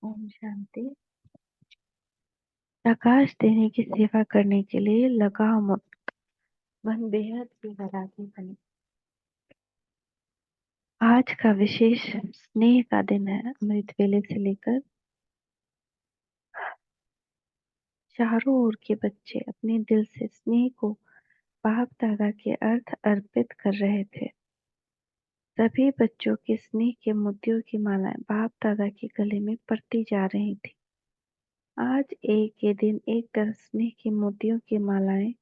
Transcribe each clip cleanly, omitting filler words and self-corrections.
ओम शांति। प्रकाश देने की सेवा करने के लिए लगाव मुक्त मन बेहद ही वैरागी बने। आज का विशेष स्नेह का दिन है। अमृत वेले से लेकर चारों ओर के बच्चे अपने दिल से स्नेह को बाप दादा के अर्थ अर्पित कर रहे थे। सभी बच्चों के स्नेह के मोतियों की मालाएं बाप दादा के गले में पड़ती जा रही थी। आज एक ये दिन एक तरफ स्नेह के मोतियों की मालाएं,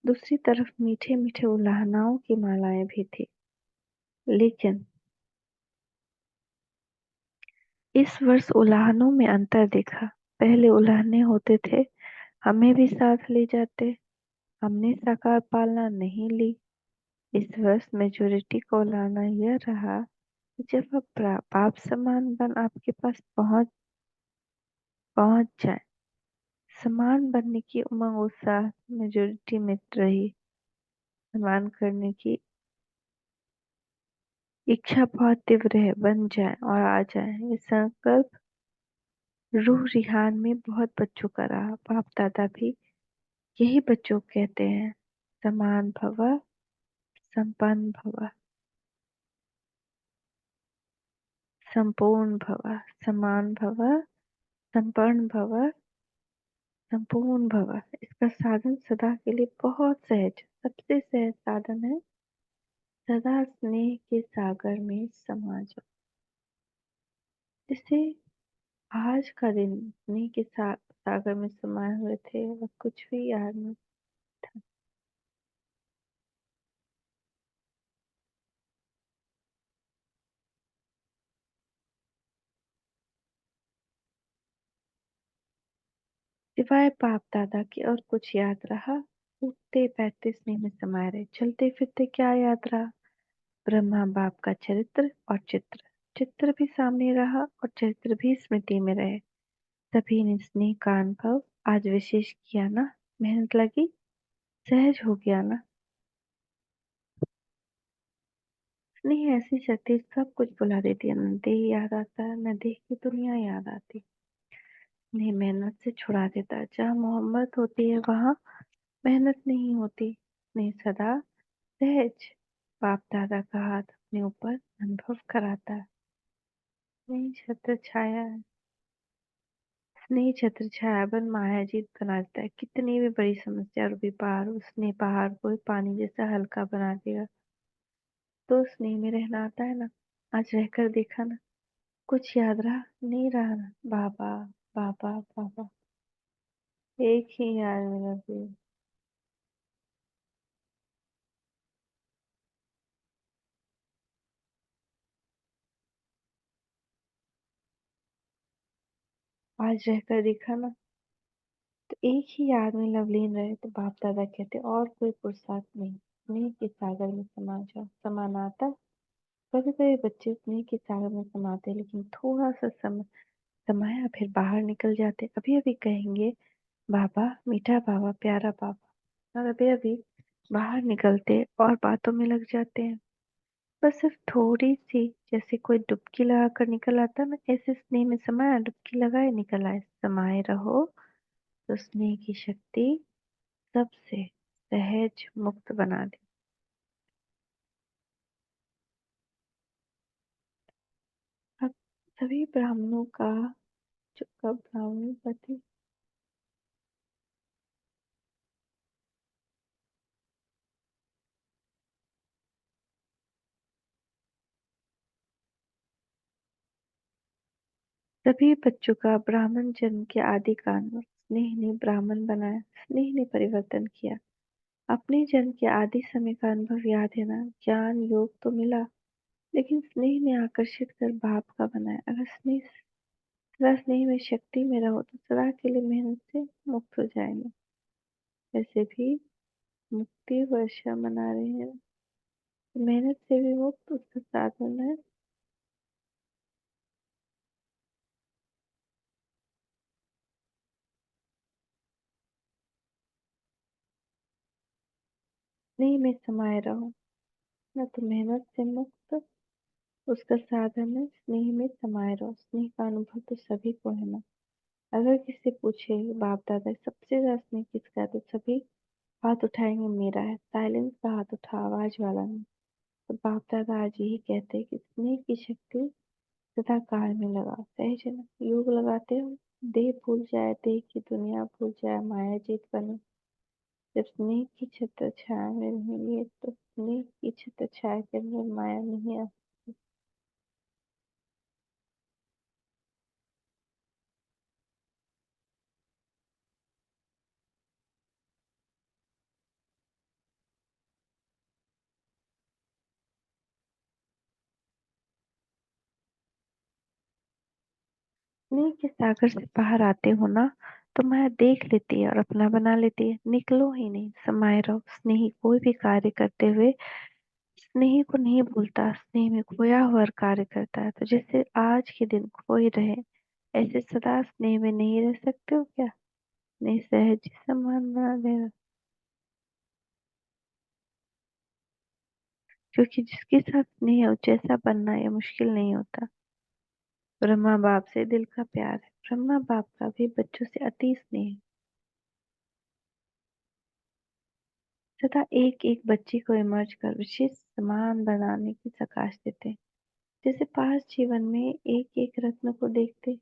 दूसरी तरफ मीठे मीठे उलाहनाओं की मालाएं भी थी। लेकिन इस वर्ष उलाहनों में अंतर देखा। पहले उलाहने होते थे, हमें भी साथ ले जाते, हमने साकार पालना नहीं ली। इस वर्ष मेजोरिटी का उलाहना यह रहा कि जब अब बाप समान बन आपके पास पहुंच पहुंच जाए। समान बनने की उमंग उत्साह मेजोरिटी में रही। समान करने की इच्छा बहुत तीव्र है, बन जाए और आ जाए। ये संकल्प रूह रिहान में बहुत बच्चों का रहा। बाप दादा भी यही बच्चों को कहते हैं, समान भव, संपन्न भव, संपूर्ण भव, समान भव, संपन्न भव, संपूर्ण भव। इसका साधन सदा के लिए बहुत सहज, सबसे सहज साधन है। सदा स्नेह के सागर में समा जाओ। जैसे आज का दिन स्नेह के सागर में समाये हुए थे और कुछ भी याद नहीं था। सिवाय बाप दादा के और कुछ याद रहा? उठते बैठते स्नेह में समाये रहे। चलते फिरते क्या याद रहा? ब्रह्मा बाप का चरित्र और चित्र। चित्र भी सामने रहा और चरित्र भी स्मृति में रहे। सभी ने स्नेह का अनुभव आज विशेष किया ना। मेहनत लगी, सहज हो गया ना। स्नेह ऐसी शक्ति सब कुछ भुला देती है। न देह याद आता है, न देह की दुनिया याद आती। स्नेह मेहनत से छुड़ा देता है। जहाँ मोहब्बत होती है वहाँ मेहनत नहीं होती। स्नेह सदा सहज बाप दादा का हाथ अपने ऊपर अनुभव कराता है। स्नेह छत्र छाया है। स्नेह छत्र छाया बन मायाजीत बना देता है। कितनी भी बड़ी समस्या और भी पार हो, स्नेह पहाड़ को पानी जैसा हल्का बना देगा। तो स्नेह में रहना आता है ना। आज रहकर देखा ना। कुछ याद रहा? नहीं रहा ना। बाबा बाबा बाबा एक ही याद में लगे। आज रहकर देखा ना। तो एक ही याद में लवलीन रहे तो बाप दादा कहते और कोई पुरुषार्थ नहीं। स्नेह के सागर में समा जाओ। समाना आता। कभी कभी बच्चे स्नेह के सागर में समाते हैं, लेकिन थोड़ा सा समय समाया फिर बाहर निकल जाते। अभी अभी कहेंगे बाबा, मीठा बाबा, प्यारा बाबा, और अभी अभी बाहर निकलते और बातों में लग जाते हैं। बस सिर्फ थोड़ी सी, जैसे कोई डुबकी लगा कर निकल आता ना, ऐसे स्नेह में समाया, डुबकी लगाए निकल आए। समाये रहो तो स्नेह की शक्ति सबसे सहज मुक्त बना दे। अब सभी ब्राह्मणों का जो कब ब्राह्मण पति सभी बच्चों का ब्राह्मण जन्म के आदि कारण स्नेह ने ब्राह्मण बनाया। स्नेह ने परिवर्तन किया। अपने जन्म के आदि समय का अनुभव याद है ना। ज्ञान योग तो मिला, लेकिन स्नेह ने आकर्षित कर बाप का बनाया। अगर स्नेह सदा स्नेह में शक्ति में रहो तो सदा के लिए मेहनत से मुक्त हो जाएंगे। वैसे भी मुक्ति वर्षा मना रहे हैं, तो मेहनत से भी मुक्त उसका साधन है। स्नेह में समाये रहो, न तो मेहनत से मुक्त उसका साधन है स्नेह में समाये रहो। स्नेह का अनुभव तो सभी को है ना। अगर किसी से पूछे बाप दादा सबसे ज्यादा स्नेह किसका है, तो सभी हाथ उठाएंगे मेरा है। साइलेंस का हाथ उठा, आवाज वाला नहीं। तो बाप दादा आज यही कहते हैं कि स्नेह की शक्ति सदा काल में लगाओ। सहज है ना, योग लगाते हो, देह भूल जाए, देह की दुनिया भूल जाए, माया जीत बने। जब स्नेह की छत्र छाया में रहेंगे तो स्नेह की छत्र छाया के अंदर माया नहीं आ। स्नेह के सागर से बाहर आते हो ना, तो माया देख लेती है और अपना बना लेती है। निकलो ही नहीं, समाये रहो। स्नेही कोई भी कार्य करते हुए स्नेही को नहीं भूलता, स्नेह में खोया हुआ कार्य करता है। तो जैसे आज के दिन खोए रहे, ऐसे सदा स्नेह में नहीं रह सकते हो क्या? नहीं, सहज ही समान बना देना। क्योंकि जिसके साथ स्नेह है, जैसा बनना ये मुश्किल नहीं होता। ब्रह्मा बाप से दिल का प्यार है। ब्रह्मा बाप का भी बच्चों से अति स्नेह है। सदा एक एक बच्चे को इमर्ज कर विशेष समान बनाने की प्रकाश देते हैं। जैसे पास जीवन में एक एक रत्न को देखते,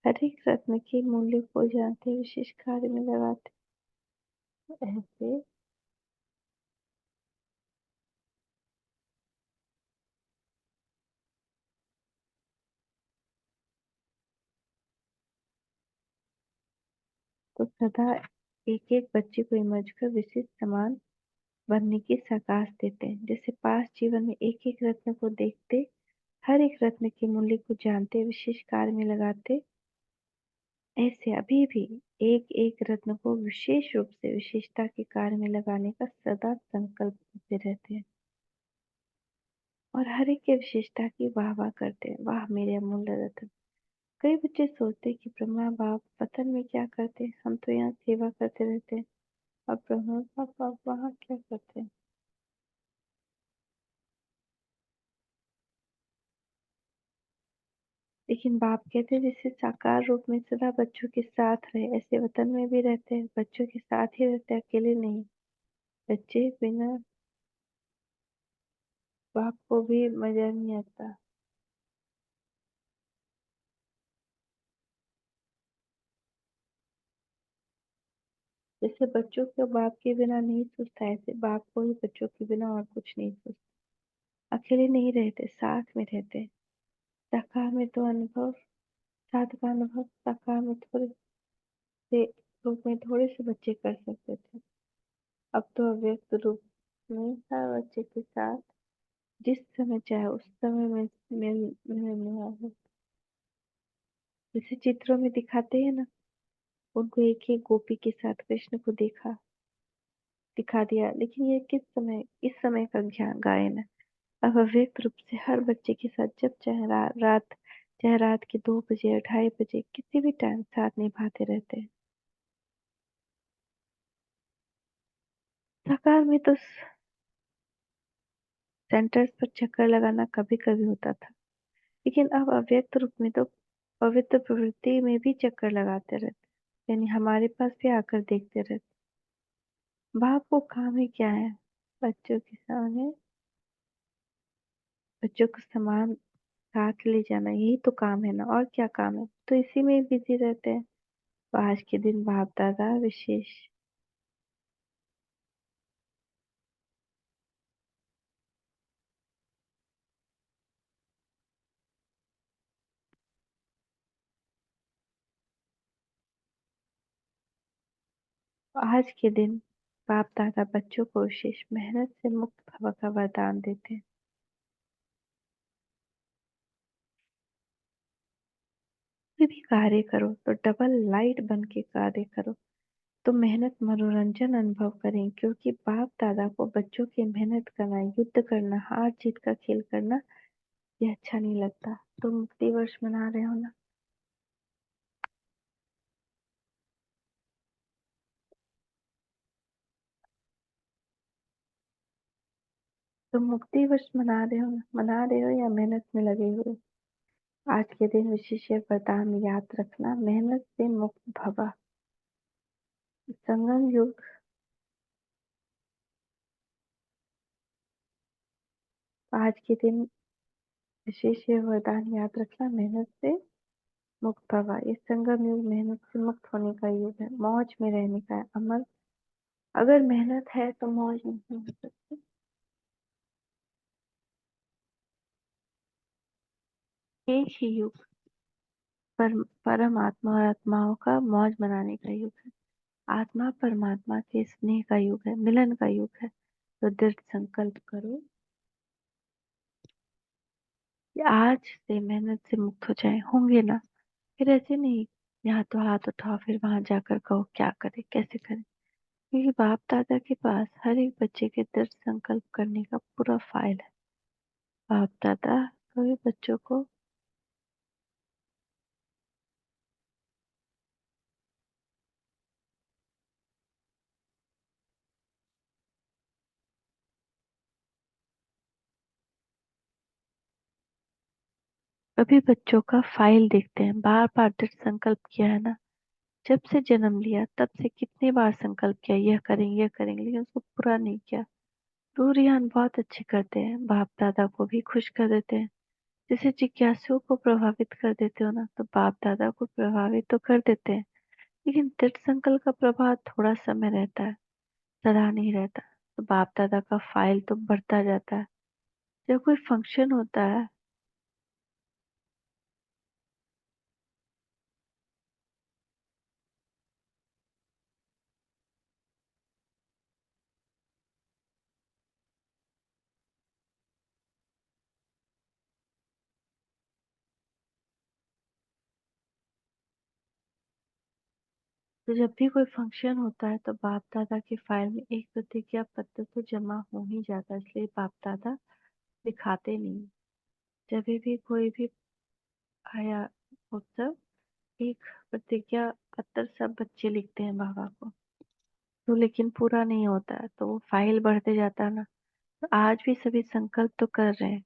हर एक रत्न के मूल्य को जानते, विशेष कार्य में लगाते। ऐसे तो सदा एक एक बच्चे को इमर्ज कर विशेष समान बनने की प्रकाश देते हैं। जैसे पास जीवन में एक एक रत्न को देखते, हर एक रत्न के मूल्य को जानते, विशेष कार्य में लगाते, ऐसे अभी भी एक एक रत्न को विशेष रूप से विशेषता के कार्य में लगाने का सदा संकल्प करते रहते हैं। और हर एक के विशेषता की वाह वाह करते हैं, वाह मेरे अमूल्य रत्न। कई बच्चे सोचते हैं कि ब्रह्मा बाप वतन में क्या करते हैं, हम तो यहाँ सेवा करते रहते हैं। अब ब्रह्मा बाप आप वहाँ क्या करते हैं? लेकिन बाप कहते हैं जैसे साकार रूप में सदा बच्चों के साथ रहे, ऐसे वतन में भी रहते हैं, बच्चों के साथ ही रहते हैं, अकेले नहीं। बच्चे बिना बाप को भी मजा नहीं आता। जैसे बच्चों को बाप के बिना नहीं सोचता, ऐसे बाप को भी बच्चों के बिना और कुछ नहीं सोचता। अकेले नहीं रहते, साथ में रहते। साकार में तो अनुभव, साथ का अनुभव साकार में थोड़े से रूप में थोड़े से बच्चे कर सकते थे। अब तो अव्यक्त रूप में हर बच्चे के साथ जिस समय चाहे उस समय में मिलने वाले। जैसे चित्रों में दिखाते हैं ना, उनको एक एक गोपी के साथ कृष्ण को दिखा दिया, लेकिन ये किस समय, इस समय का ज्ञान गायन है। अब अव्यक्त रूप से हर बच्चे के साथ जब चाहे रात, चाहे रात के 2 बजे, 2:30 बजे, किसी भी टाइम साथ निभाते रहते हैं। साकार में तो सेंटर्स पर चक्कर लगाना कभी कभी होता था, लेकिन अब अव्यक्त रूप में तो पवित्र प्रवृत्ति में भी चक्कर लगाते रहते, यानी हमारे पास भी आकर देखते रहते। बाप को काम ही क्या है? बच्चों के सामने बच्चों को समान साथ ले जाना, यही तो काम है ना, और क्या काम है? तो इसी में बिजी रहते हैं। तो आज के दिन बाप दादा विशेष आज के दिन बाप दादा बच्चों को विशेष मेहनत से मुक्त भव का वरदान देते हैं। कोई भी कार्य करो तो डबल लाइट बन के कार्य करो, तो मेहनत मनोरंजन अनुभव करें। क्योंकि बाप दादा को बच्चों की मेहनत करना, युद्ध करना, हार जीत का खेल करना ये अच्छा नहीं लगता। तो मुक्ति वर्ष मना रहे हो ना। तुम मुक्ति वर्ष मना रहे हो या मेहनत में लगे हुए? आज के दिन विशेष वरदान याद रखना, मेहनत से मुक्त भवा। संगम युग। आज के दिन विशेष वरदान याद रखना, मेहनत से मुक्त भवा। ये संगम युग मेहनत से मुक्त होने का युग है, मौज में रहने का है। अमर, अगर मेहनत है तो मौज नहीं हो सकती। एक ही युग, परम आत्मा और आत्माओं का मौज मनाने का युग है। आत्मा परमात्मा के स्नेह का युग है, मिलन का युग है। तो दृढ़ संकल्प करो कि आज से मेहनत से मुक्त हो जाए, होंगे ना? फिर ऐसे नहीं, यहाँ तो हाथ उठाओ फिर वहां जाकर कहो क्या करे कैसे करे। क्योंकि बाप दादा के पास हर एक बच्चे के दृढ़ संकल्प करने का पूरा फाइल है। बाप दादा कभी बच्चों को का फाइल देखते हैं। बार बार दृढ़ संकल्प किया है ना, जब से जन्म लिया तब से कितनी बार संकल्प किया, यह करेंगे, लेकिन उसको पूरा नहीं किया। रूरियान बहुत अच्छे करते हैं, बाप दादा को भी खुश कर देते हैं। जैसे जिज्ञासुओं को प्रभावित कर देते हो ना, तो बाप दादा को प्रभावित तो कर देते हैं। लेकिन दृढ़ संकल्प का प्रभाव थोड़ा समय रहता है, सदा नहीं रहता। तो बाप दादा का फाइल तो बढ़ता जाता है। जब कोई फंक्शन होता है, तो जब भी कोई फंक्शन होता है तो बाप दादा की फाइल में एक प्रतिज्ञा पत्र तो जमा हो ही जाता है, इसलिए बाप दादा दिखाते नहीं। जब भी कोई भी आया उत्सव, एक प्रतिज्ञा पत्र सब बच्चे लिखते हैं बाबा को। तो लेकिन पूरा नहीं होता है, तो वो फाइल बढ़ते जाता है ना। तो आज भी सभी संकल्प तो कर रहे हैं।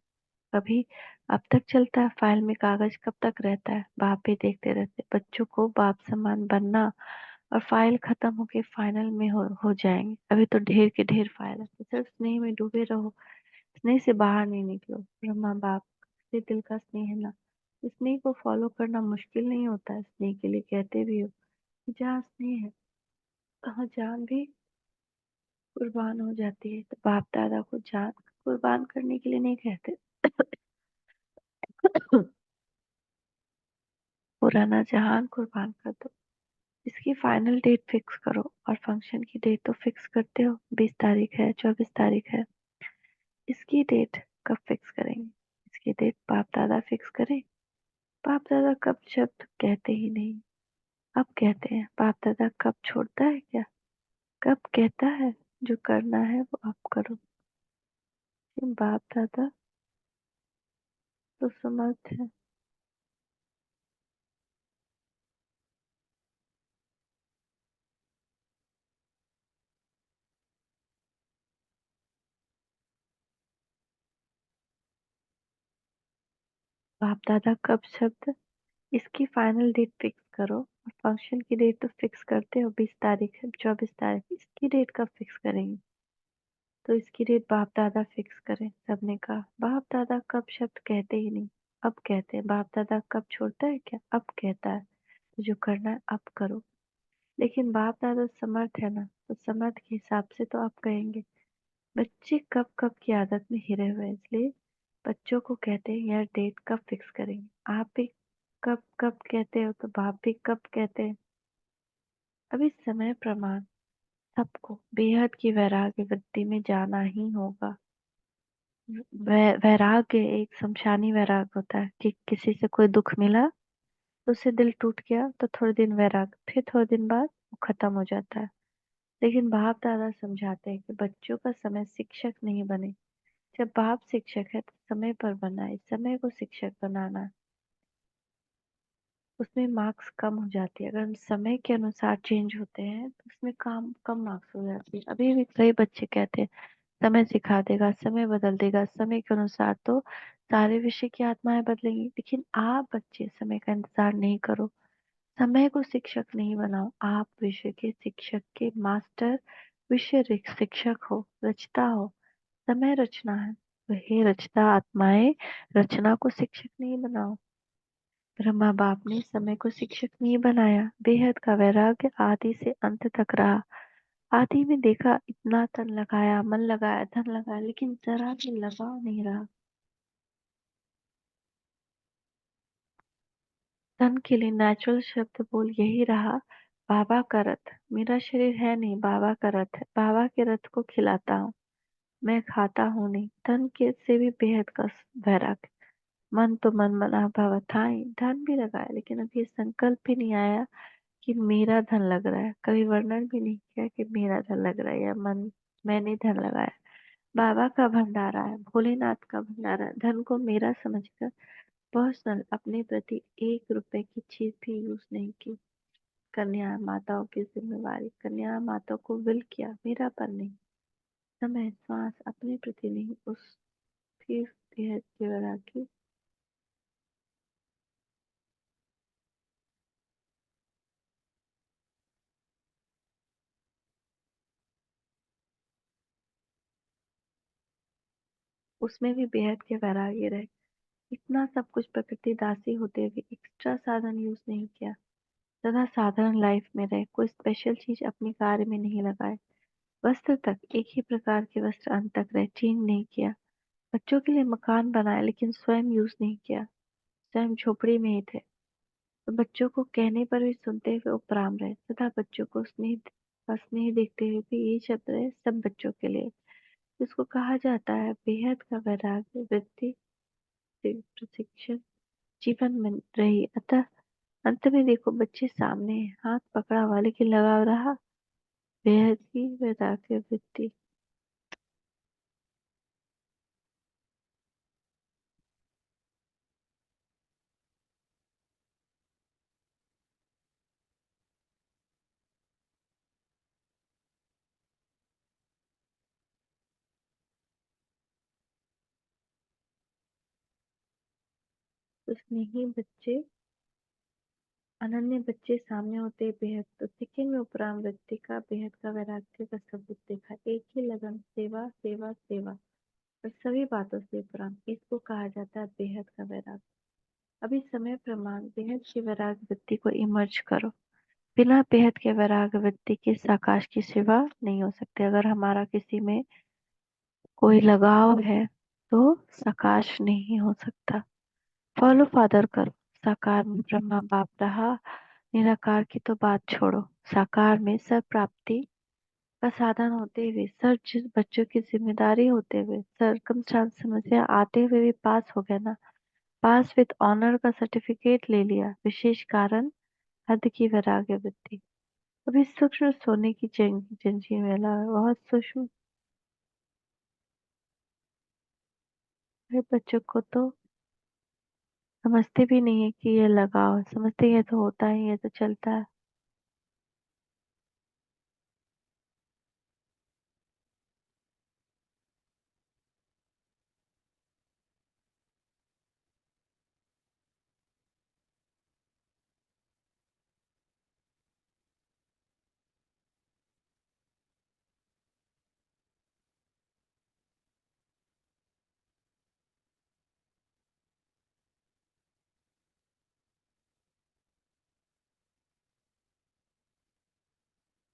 कभी अब तक चलता है, फाइल में कागज कब तक रहता है, बाप भी देखते रहते। बच्चों को बाप समान बनना, और फाइल खत्म होके फाइनल में हो जाएंगे। अभी तो ढेर के ढेर फाइल है, तो सिर्फ स्नेह में डूबे रहो। स्नेह से बाहर नहीं निकलो। ब्रह्मा बाप से दिल का स्नेह है ना, स्नेह को फॉलो करना मुश्किल नहीं होता है। स्नेह के लिए कहते भी हो, जहाँ स्नेह है वहाँ जान भी कुर्बान हो जाती है। तो बाप दादा को जान कुर्बान करने के लिए नहीं कहते। पुराना जहान कुर्बान कर दो। इसकी फाइनल डेट फिक्स करो, और फंक्शन की डेट तो फिक्स करते हो, 20 तारीख है, 24 तारीख है। इसकी डेट कब फिक्स करेंगे? इसकी डेट बाप दादा फिक्स करें। बाप दादा कब शब्द कहते ही नहीं, अब कहते हैं। बाप दादा कब छोड़ता है क्या? कब कहता है जो करना है वो अब करो। बाप दादा तो समर्थ है। बाप दादा कब शब्द, इसकी फाइनल डेट फिक्स करो। और फंक्शन की डेट तो फिक्स करते हो, 20 तारीख है, 24 तारीख, इसकी डेट कब फिक्स करेंगे? तो इसकी डेट बाप दादा फिक्स करें। सबने कहा बाप दादा कब शब्द कहते ही नहीं, अब कहते हैं। बाप दादा कब छोड़ता है क्या? अब कहता है। तो जो करना है अब करो। लेकिन बाप दादा समर्थ है ना, तो समर्थ के हिसाब से तो आप कहेंगे। बच्चे कब कब की आदत में हिरे हुए हैं, इसलिए बच्चों को कहते हैं यार डेट कब फिक्स करेंगे। आप भी कब कब कहते हो, तो बाप भी कब कहते हैं। अभी समय प्रमाण, सबको बेहद की वैराग्य वृत्ति में जाना ही होगा। वैराग्य एक शमशानी वैराग होता है, कि किसी से कोई दुख मिला तो उससे दिल टूट गया, तो थोड़े दिन वैराग, फिर थोड़े दिन बाद वो खत्म हो जाता है। लेकिन बाप दादा समझाते हैं कि बच्चों का समय शिक्षक नहीं बने। जब बाप शिक्षक है तो समय पर बनाए, समय को शिक्षक बनाना। उसमें मार्क्स कम हो जाती है, अगर हम समय के अनुसार चेंज होते हैं तो उसमें काम कम मार्क्स हो जाती है। अभी भी कई बच्चे कहते हैं समय सिखा देगा, समय बदल देगा, समय के अनुसार तो सारे विषय की आत्माएं बदलेंगी। लेकिन आप बच्चे समय का इंतजार नहीं करो, समय को शिक्षक नहीं बनाओ, आप विषय के शिक्षक के मास्टर, शिक्षक हो, रचता हो। समय रचना है, तो हे रचता आत्माएं, रचना को शिक्षक नहीं बनाओ। ब्रह्मा बाप ने समय को शिक्षक नहीं बनाया। बेहद का वैराग्य आदि से अंत तक रहा। आदि में देखा, इतना तन लगाया, मन लगाया, धन लगाया, लेकिन जरा भी लगाव नहीं रहा। धन के लिए नेचुरल शब्द बोल यही रहा, बाबा का रथ। मेरा शरीर है नहीं, बाबा का रथ है। बाबा के रथ को खिलाता हूँ, मैं खाता हूँ नहीं। धन के से भी बेहद का वैराग्य। मन तो मन मना भाव था ही, धन भी लगाया, लेकिन अभी संकल्प भी नहीं आया कि मेरा धन लग रहा है। कभी वर्णन भी नहीं किया कि मेरा धन लग रहा है या मन मैंने धन लगाया। बाबा का भंडारा है, भोलेनाथ का भंडारा है। धन को मेरा समझकर पर्सनल अपने प्रति 1 रुपए की चीज भी यूज नहीं की। कन्या माताओं की जिम्मेवारी, कन्या माताओं को विल किया, मेरा पर नहीं। समय श्वास अपने प्रति नहीं, उस फिर बेहद की वैरागी। उसमें भी बेहद के वैरागी रहे। इतना सब कुछ प्रकृति दासी होते हुए एक्स्ट्रा साधन यूज नहीं किया। सदा साधारण लाइफ में रहे, कोई स्पेशल चीज अपने कार्य में नहीं लगाए। वस्त्र तक एक ही प्रकार के वस्त्र अंत तक रहे, चेंज नहीं किया। बच्चों के लिए मकान बनाया, लेकिन स्वयं यूज नहीं किया। स्वयं झोपड़ी में ही थे, तो बच्चों को कहने पर भी सुनते हुए उपराम रहे। सदा बच्चों को स्नेह का स्नेह देखते हुए भी ये शब्द रहे, सब बच्चों के लिए। जिसको कहा जाता है बेहद का वैराग्य वृत्ति से प्रशिक्षण जीवन में रही। अतः अंत में देखो, बच्चे सामने हैं, हाथ पकड़ा हुआ लेकिन लगाव रहा, बेहद की वैराग्य वृत्ति। उसमें ही बच्चे अनन्य बच्चे सामने होते बेहद, तो सिक्किम में उपराम वृत्ति का बेहद का वैराग्य का सबूत देखा। एक ही लगन, सेवा सेवा सेवा, और सभी बातों से उपराम, इसको कहा जाता है बेहद का वैराग्य। अभी समय प्रमाण बेहद की वैराग वृत्ति को इमर्ज करो। बिना बेहद के वैराग वृत्ति के साकाश की सेवा नहीं हो सकती। अगर हमारा किसी में कोई लगाव है तो साकाश नहीं हो सकता। फॉलो फादर करो। साकार में ब्रह्मा बाप रहा, निराकार की तो बात छोड़ो। साकार में सर प्राप्ति का साधन होते हुए, सर जिस बच्चों की जिम्मेदारी होते हुए, सरकमस्टांस समस्या आते हुए भी पास हो गए ना, पास विद ऑनर का सर्टिफिकेट ले लिया। विशेष कारण हद की वैराग्य वृत्ति। अभी सूक्ष्म सोने की जंजीर में लगा है, बहुत सूक्ष्म है। बच्चों को तो समझते भी नहीं है कि ये लगाव है, समझते ये तो होता है, ये तो चलता है।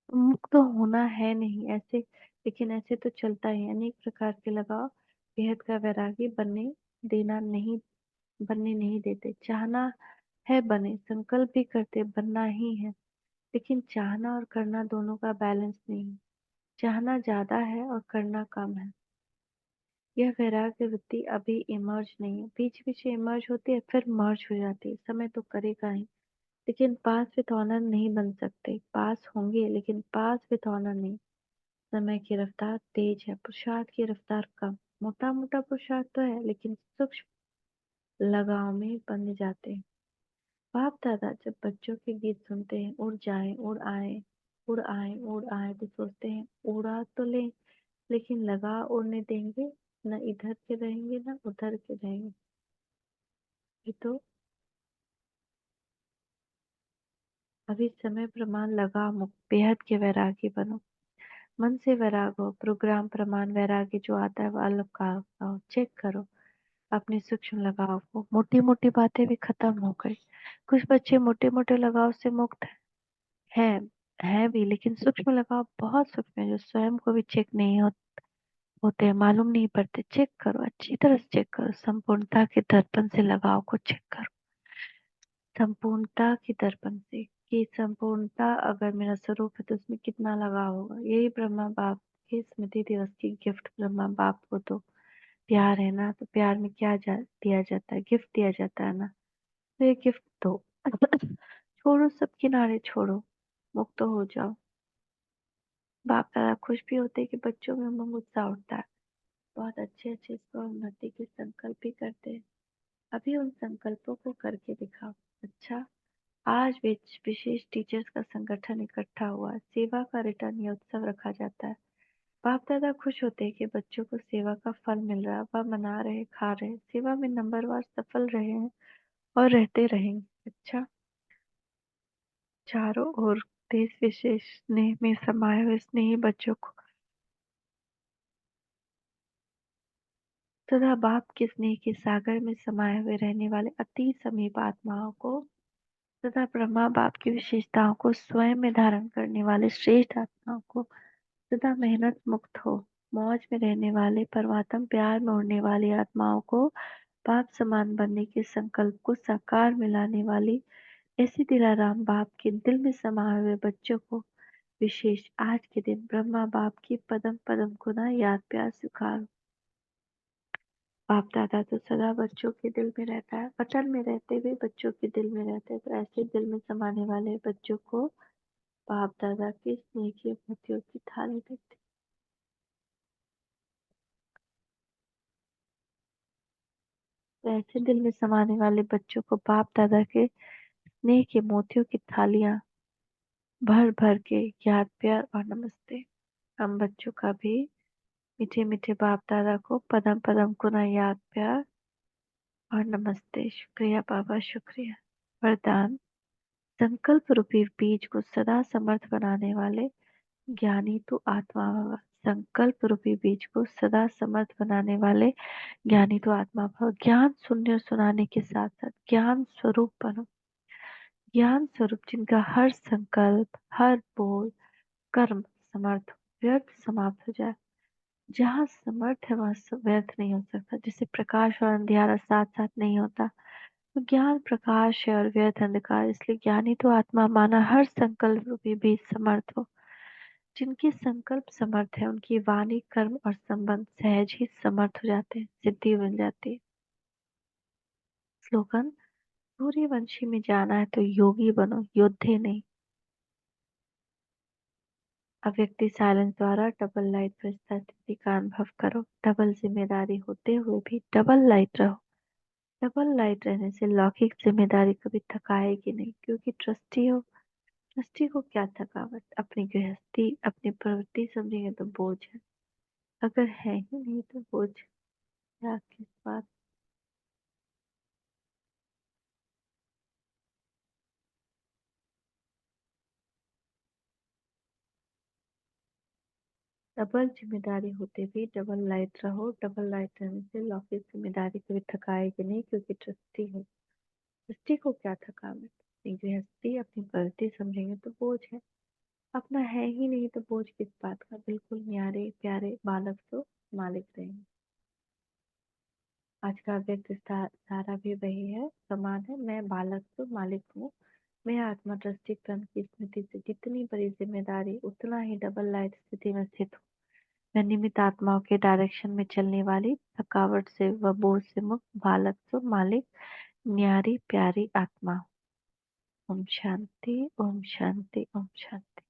मुक्त तो होना है नहीं ऐसे, लेकिन ऐसे तो चलता है। अनेक प्रकार के लगाव बेहद का वैरागी बनने नहीं देते। चाहना है बने, संकल्प भी करते बनना ही है, लेकिन चाहना और करना दोनों का बैलेंस नहीं। चाहना ज्यादा है और करना कम है। यह वैराग्य वृत्ति अभी इमर्ज नहीं है, बीच बीच इमर्ज होती है फिर मर्ज हो जाती है। समय तो करेगा ही, लेकिन पास विथ ऑनर नहीं बन सकते। पास होंगे लेकिन पास विथ ऑनर नहीं। समय की रफ्तार तेज है, पुरुषार्थ की रफ्तार कम। मोटा मोटा पुरुषार्थ तो है, लेकिन सूक्ष्म लगाव में बंध जाते हैं। बाप दादा जब बच्चों के गीत सुनते हैं, उड़ जाए उड़ आए, उड़ आए उड़ आए, तो सोचते हैं उड़ा तो ले, लेकिन लगा उड़ने देंगे, न इधर के रहेंगे न उधर के रहेंगे। ये तो अभी समय प्रमाण लगा मुक्त, बेहद के वैरागी बनो। मन से वैराग हो, प्रोग्राम प्रमाण वैरागी जो आता है वो अलग का चेक करो। अपने सूक्ष्म लगाव को, मोटी मोटी बातें भी खत्म हो गई। कुछ बच्चे मोटे मोटे लगाव से मुक्त हैं, है भी, लेकिन सूक्ष्म लगाव बहुत सूक्ष्म है, जो स्वयं को भी चेक नहीं होते हैं, मालूम नहीं पड़ते। चेक करो, अच्छी तरह से चेक करो, संपूर्णता के दर्पण से लगाव को चेक करो। संपूर्णता की दर्पण से, कि संपूर्णता अगर मेरा स्वरूप है तो उसमें कितना लगाव होगा। यही ब्रह्मा बाप के स्मृति दिवस की गिफ्ट। ब्रह्मा बाप को तो प्यार है ना, तो प्यार में क्या दिया जाता है, गिफ्ट दिया जाता है ना। तो ये गिफ्ट दो। छोड़ो, सब किनारे छोड़ो, मुक्त हो जाओ। बाप दादा खुश भी होते हैं कि बच्चों में उमंग उत्साह उठता है। बहुत अच्छे अच्छे स्व उन्नति के संकल्प भी करते हैं। अभी उन संकल्पों को करके दिखाओ। अच्छा, आज विशेष टीचर्स का संगठन इकट्ठा हुआ, सेवा का रिटर्न ये उत्सव रखा जाता है। बाप दादा खुश होते हैं कि बच्चों को सेवा का फल मिल रहा है, वह मना रहे, खा रहे, सेवा में नंबरवार सफल रहे हैं और रहते रहेंगे। अच्छा, चारों ओर देश विशेष स्नेह में समाये हुए स्नेही बच्चों को तथा बाप के स्नेह के सागर में समाये हुए रहने वाले अति समीप आत्माओं को तथा ब्रह्मा बाप की विशेषताओं को स्वयं में धारण करने वाले श्रेष्ठ आत्माओं को तथा मेहनत मुक्त हो मौज में रहने वाले परमात्म प्यार में उड़ने वाली आत्माओं को बाप समान बनने के संकल्प को साकार में लाने वाली ऐसी दिलाराम बाप के दिल में समाये हुए बच्चों को विशेष आज के दिन ब्रह्मा बाप की पदम पदम गुना याद प्यार स्वीकार। बाप दादा तो सदा बच्चों के दिल में रहता है, वतन में रहते हुए बच्चों के दिल में रहते हैं। तो ऐसे दिल में समाने वाले बच्चों को बाप दादा के स्नेह की मोतियों की थाली देते। तो ऐसे दिल में समाने वाले बच्चों को बाप दादा के स्नेह के मोतियों की थालियां भर भर के याद प्यार और नमस्ते। हम बच्चों का भी मीठे मीठे बाप दादा को पदम पदम गुना याद प्यार और नमस्ते। शुक्रिया बाबा, शुक्रिया। वरदान, संकल्प रूपी बीज को सदा समर्थ बनाने वाले ज्ञानी तो आत्मा भव। संकल्प रूपी बीज को सदा समर्थ बनाने वाले ज्ञानी तो आत्मा भव। ज्ञान सुनने और सुनाने के साथ साथ ज्ञान स्वरूप बनो। ज्ञान स्वरूप जिनका हर संकल्प, हर बोल, कर्म समर्थ व्यर्थ समाप्त हो जाए। जहाँ समर्थ है वहाँ व्यर्थ नहीं हो सकता। जैसे प्रकाश और अंधियारा साथ साथ नहीं होता, तो ज्ञान प्रकाश है और व्यर्थ अंधकार। इसलिए ज्ञानी तो आत्मा माना हर संकल्प रूपी बीज समर्थ हो। जिनके संकल्प समर्थ है उनकी वाणी, कर्म और संबंध सहज ही समर्थ हो जाते हैं, सिद्धि बन जाती है। स्लोगन, सूर्यवंशी में जाना है तो योगी बनो, योद्धे नहीं। अव्यक्ति साइलेंस द्वारा डबल लाइट फरिश्ता स्थिति का अनुभव करो। डबल जिम्मेदारी होते हुए भी डबल लाइट रहो। डबल लाइट रहने से लौकिक जिम्मेदारी कभी थकाएगी नहीं, क्योंकि ट्रस्टी हो। ट्रस्टी को क्या थकावट, अपनी गृहस्थी अपनी प्रवृत्ति समझेंगे तो बोझ है, अगर है ही नहीं तो बोझ क्या किस बात। डबल जिम्मेदारी होते भी डबल लाइट रहो। डबल लाइट रहने से लौकिक जिम्मेदारी कभी थकाएगी नहीं, क्योंकि ट्रस्टी हो। ट्रस्टी को क्या थकावट, अपनी गृहस्थी अपनी प्रवृत्ति समझेंगे तो बोझ है, अपना है ही नहीं तो बोझ किस बात का। बिल्कुल न्यारे प्यारे बालक तो मालिक रहेंगे। आज का व्यक्त सारा भी वही है, समान है। मैं बालक तो मालिक हूँ। मैं आत्मा दृष्टि क्रम की स्मृति से जितनी बड़ी जिम्मेदारी उतना ही डबल लाइट स्थिति में स्थित हूँ। मैं निमित्त आत्माओं के डायरेक्शन में चलने वाली, थकावट से व बोझ से मुक्त बालक तो मालिक, न्यारी प्यारी आत्मा। ओम शांति, ओम शांति, ओम शांति।